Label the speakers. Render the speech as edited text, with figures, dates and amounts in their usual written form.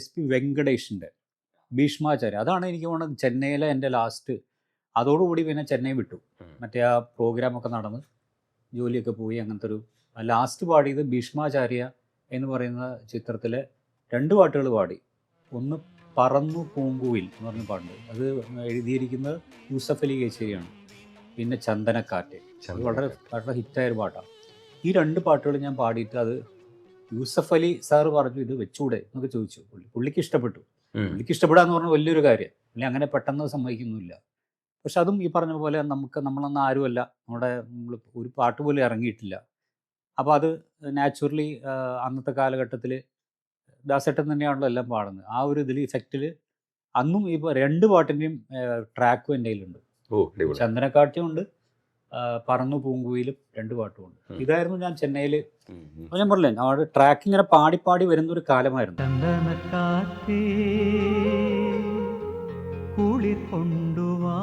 Speaker 1: SP വെങ്കടേഷിൻ്റെ Bhishmacharya. അതാണ് എനിക്ക് തോന്നുന്നത് ചെന്നൈയിലെ എൻ്റെ ലാസ്റ്റ്. അതോടുകൂടി പിന്നെ ചെന്നൈ വിട്ടു. മറ്റേ ആ പ്രോഗ്രാമൊക്കെ നടന്ന് ജോലിയൊക്കെ പോയി. അങ്ങനത്തെ ഒരു ലാസ്റ്റ് പാടിയത് ഭീഷ്മാചാര്യ എന്ന് പറയുന്ന ചിത്രത്തിലെ 2 പാട്ടുകൾ പാടി. ഒന്ന് പറന്നു പൂങ്കുവിൽ എന്ന് പറഞ്ഞ പാട്ടുണ്ട്. അത് എഴുതിയിരിക്കുന്നത് യൂസഫ് അലി കേച്ചേരിയാണ്. പിന്നെ ചന്ദനക്കാറ്റ്, അത് വളരെ വളരെ ഹിറ്റായൊരു പാട്ടാണ്. ഈ 2 പാട്ടുകൾ ഞാൻ പാടിയിട്ട് അത് യൂസഫ് അലി സാറ് പറഞ്ഞു ഇത് വെച്ചൂടെ എന്നൊക്കെ ചോദിച്ചു. പുള്ളിക്ക് ഇഷ്ടപ്പെട്ടു. പുള്ളിക്ക് ഇഷ്ടപ്പെടാന്ന് പറഞ്ഞാൽ വലിയൊരു കാര്യം. പുള്ളി അങ്ങനെ പെട്ടെന്ന് സമ്മതിക്കുന്നില്ല. പക്ഷെ അതും ഈ പറഞ്ഞ പോലെ നമ്മളൊന്നും ആരുമല്ല, നമ്മൾ ഒരു പാട്ട് പോലും ഇറങ്ങിയിട്ടില്ല. അപ്പോൾ അത് നാച്ചുറലി അന്നത്തെ കാലഘട്ടത്തിൽ ദാസേട്ടൻ തന്നെയാണല്ലോ എല്ലാം പാടുന്നത്. ആ ഒരു ഇതിൽ ഇഫക്റ്റിൽ അന്നും ഇപ്പോൾ 2 പാട്ടിൻ്റെയും ട്രാക്കും എൻ്റെ കയ്യിലുണ്ട്. ചന്ദനക്കാറ്റും ഉണ്ട്, പറന്നു പൂങ്കുയിലും 2 പാട്ടുമുണ്ട്. ഇതായിരുന്നു ഞാൻ ചെന്നൈയിൽ. ഞാൻ പറഞ്ഞില്ലേ, അവിടെ ട്രാക്ക് ഇങ്ങനെ പാടി പാടി വരുന്നൊരു കാലമായിരുന്നു.
Speaker 2: ചന്ദനക്കാറ്റേ കുളിർ കൊണ്ടുവാ